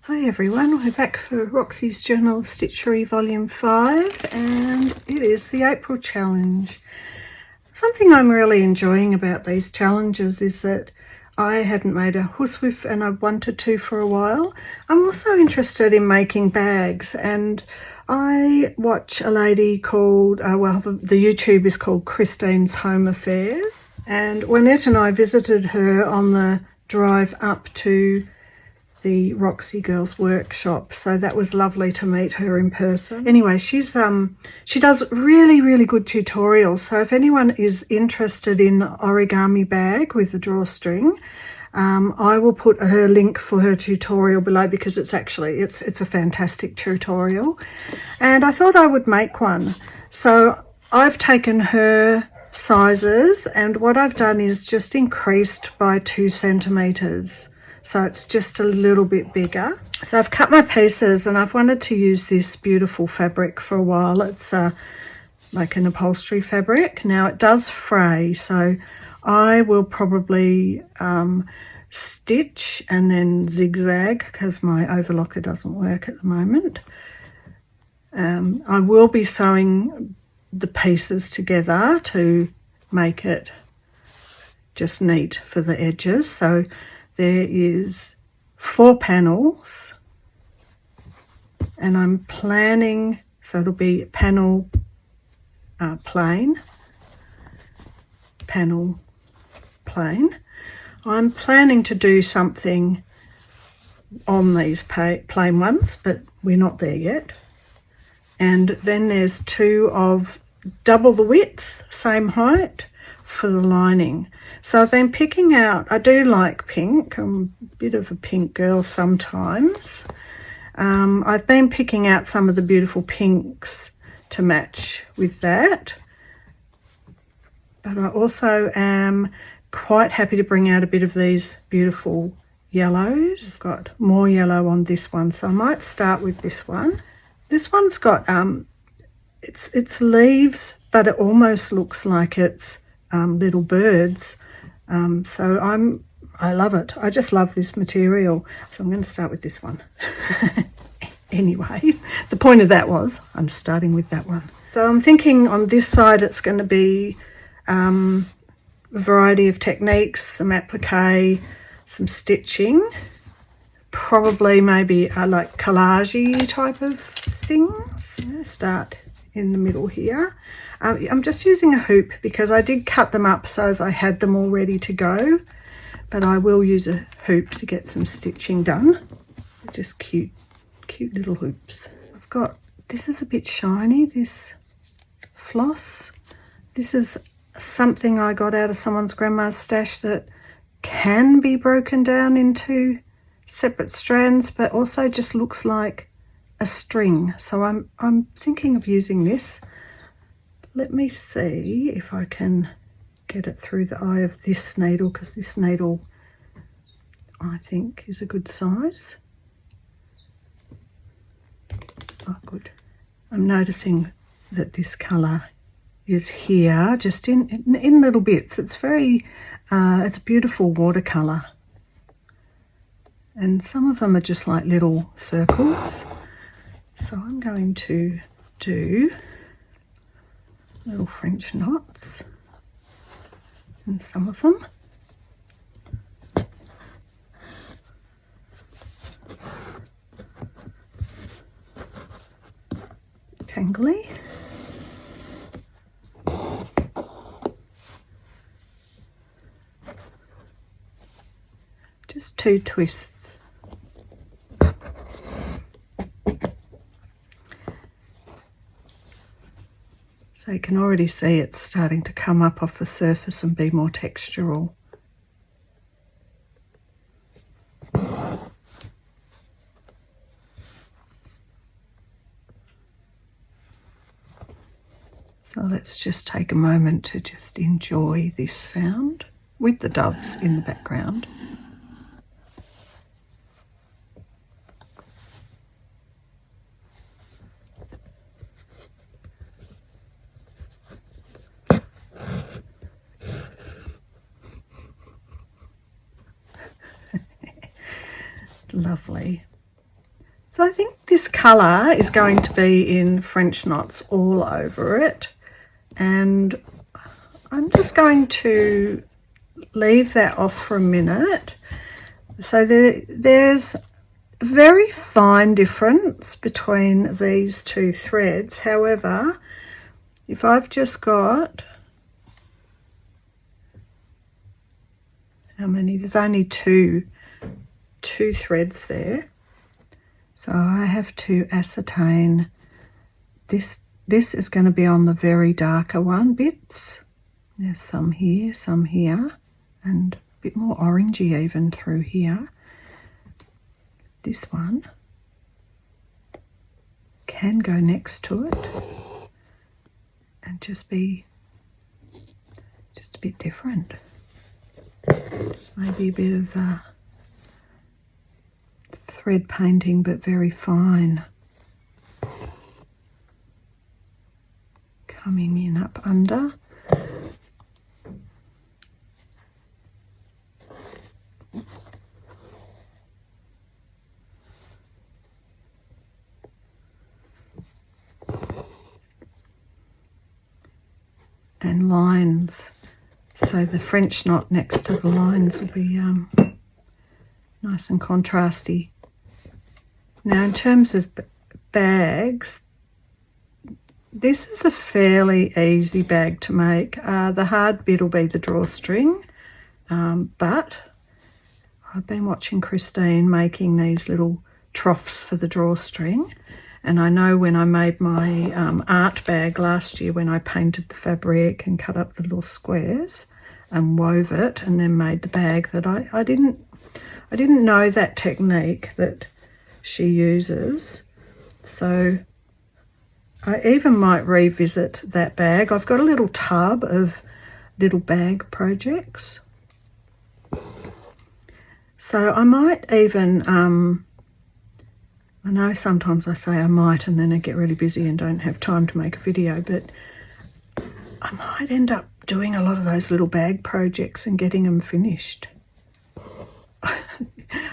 Hi everyone, we're back for Roxy's Journal of Stitchery Volume 5 and it is the April challenge. Something I'm really enjoying about these challenges is that I hadn't made a horsewhip and I wanted to for a while. I'm also interested in making bags, and I watch a lady called, the YouTube is called Christine's Home Affairs, and Wynette and I visited her on the drive up to the Roxy Girls workshop, so that was lovely to meet her in person. Anyway, she does really good tutorials, so if anyone is interested in origami bag with a drawstring, I will put her link for her tutorial below, because it's a fantastic tutorial, and I thought I would make one. So I've taken her sizes, and what I've done is just increased by 2 centimeters. So it's just a little bit bigger. So I've cut my pieces, and I've wanted to use this beautiful fabric for a while. It's like an upholstery fabric. Now it does fray, so I will probably stitch and then zigzag, because my overlocker doesn't work at the moment. I will be sewing the pieces together to make it just neat for the edges. So there is 4 panels, and I'm planning, so it'll be panel plain, panel plain. I'm planning to do something on these plain ones, but we're not there yet. And then there's 2 of double the width, same height, for the lining. So I've been picking out, I do like pink, I'm a bit of a pink girl sometimes. I've been picking out some of the beautiful pinks to match with that, but I also am quite happy to bring out a bit of these beautiful yellows. I've got more yellow on this one, so I might start with this one. This one's got it's leaves, but it almost looks like it's little birds, so I love it. I just love this material, so I'm going to start with this one. Anyway, the point of that was I'm starting with that one. So I'm thinking on this side it's going to be a variety of techniques, some applique, some stitching, probably maybe like collage-y type of things. Start in the middle here. I'm just using a hoop because I did cut them up so as I had them all ready to go, but I will use a hoop to get some stitching done. Just cute little hoops. I've got, this is a bit shiny, this floss. This is something I got out of someone's grandma's stash that can be broken down into separate strands, but also just looks like a string. So I'm thinking of using this. Let me see if I can get it through the eye of this needle, because this needle I think is a good size. Oh, good. I'm noticing that this colour is here, just in little bits. It's very, it's a beautiful watercolour, and some of them are just like little circles. So I'm going to do little French knots in some of them. Tangly. Just 2 twists. So you can already see it's starting to come up off the surface and be more textural. So let's just take a moment to just enjoy this sound with the doves in the background. Lovely. So I think this colour is going to be in French knots all over it, and I'm just going to leave that off for a minute. So there's a very fine difference between these two threads. However, if I've just got, how many? There's only two threads there. So I have to ascertain this is going to be on the very darker one bits. There's some here, and a bit more orangey even through here. This one can go next to it and just be just a bit different. Just maybe a bit of thread painting, but very fine. Coming in up under. And lines, so the French knot next to the lines will be nice and contrasty. Now in terms of bags, this is a fairly easy bag to make. The hard bit will be the drawstring, but I've been watching Christine making these little troughs for the drawstring. And I know when I made my art bag last year, when I painted the fabric and cut up the little squares and wove it and then made the bag, that I didn't know that technique that she uses. So I even might revisit that bag. I've got a little tub of little bag projects. So I might even... I know sometimes I say I might and then I get really busy and don't have time to make a video, but I might end up doing a lot of those little bag projects and getting them finished.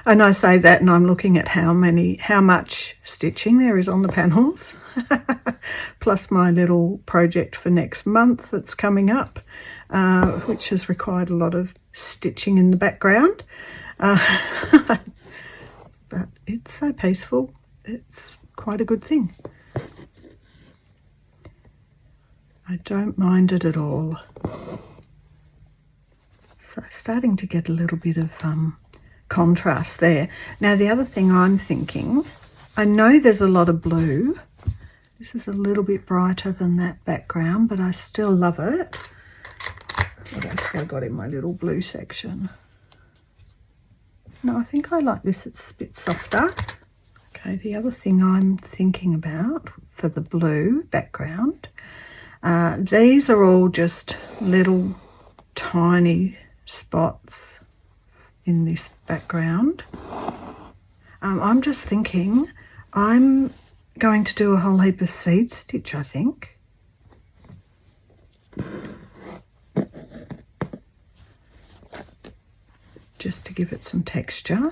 And I say that and I'm looking at how much stitching there is on the panels, plus my little project for next month that's coming up, which has required a lot of stitching in the background. But it's so peaceful. It's quite a good thing. I don't mind it at all. So starting to get a little bit of contrast there. Now the other thing I'm thinking, I know there's a lot of blue. This is a little bit brighter than that background, but I still love it. What else have I got in my little blue section? No, I think I like this. It's a bit softer. Okay, the other thing I'm thinking about for the blue background, these are all just little tiny spots in this background. I'm just thinking I'm going to do a whole heap of seed stitch, I think. Just to give it some texture.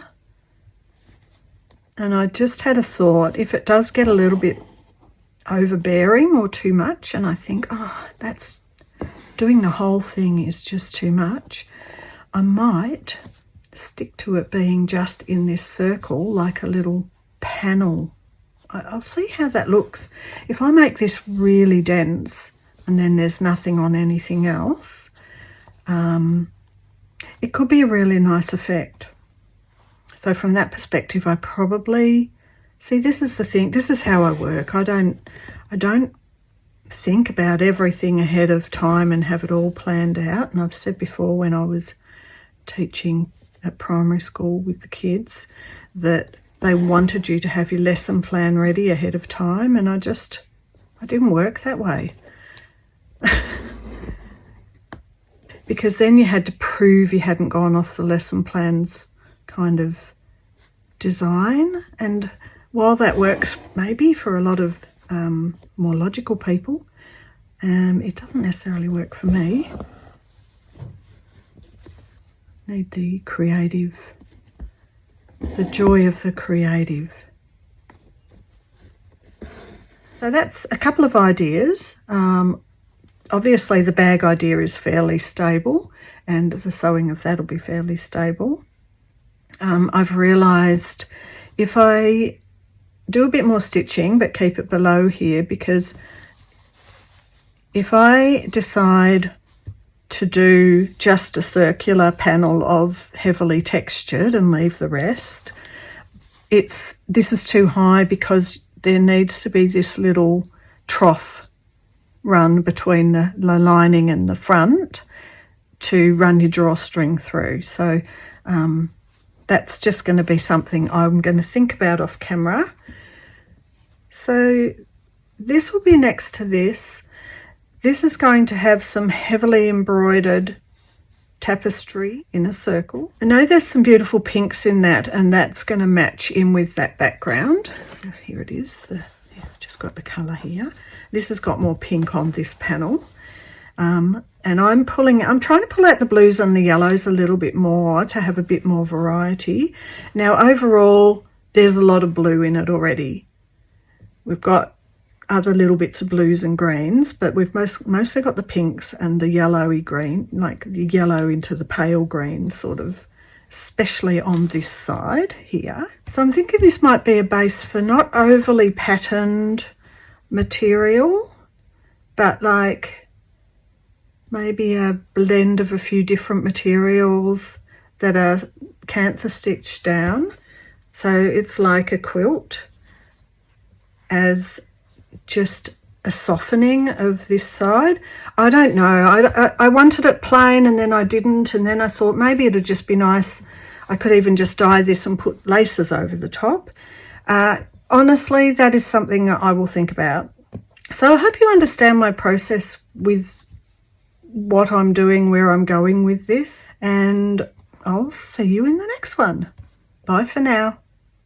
And I just had a thought, if it does get a little bit overbearing or too much, and I think, oh, that's doing the whole thing is just too much, I might stick to it being just in this circle, like a little panel. I'll see how that looks. If I make this really dense and then there's nothing on anything else, it could be a really nice effect. So from that perspective, I probably, see, this is the thing, this is how I work. I don't think about everything ahead of time and have it all planned out. And I've said before, when I was teaching at primary school with the kids, that they wanted you to have your lesson plan ready ahead of time, and I didn't work that way. Because then you had to prove you hadn't gone off the lesson plan's kind of design. And while that works maybe for a lot of more logical people, it doesn't necessarily work for me. Need the creative, the joy of the creative. So that's a couple of ideas. Obviously the bag idea is fairly stable, and the sewing of that will be fairly stable. I've realised if I do a bit more stitching but keep it below here, because if I decide to do just a circular panel of heavily textured and leave the rest, this is too high, because there needs to be this little trough run between the lining and the front to run your drawstring through. So that's just going to be something I'm going to think about off camera. So this will be next to this. This is going to have some heavily embroidered tapestry in a circle. I know there's some beautiful pinks in that, and that's going to match in with that background. Here it is. Just got the colour here. This has got more pink on this panel. And I'm trying to pull out the blues and the yellows a little bit more to have a bit more variety. Now overall, there's a lot of blue in it already. We've got other little bits of blues and greens, but we've mostly got the pinks and the yellowy green, like the yellow into the pale green sort of, especially on this side here. So I'm thinking this might be a base for not overly patterned material, but like maybe a blend of a few different materials that are cantha stitched down. So it's like a quilt, as just a softening of this side. I don't know. I wanted it plain, and then I didn't, and then I thought maybe it'd just be nice. I could even just dye this and put laces over the top. Honestly, that is something that I will think about. So I hope you understand my process with what I'm doing, where I'm going with this, and I'll see you in the next one. Bye for now.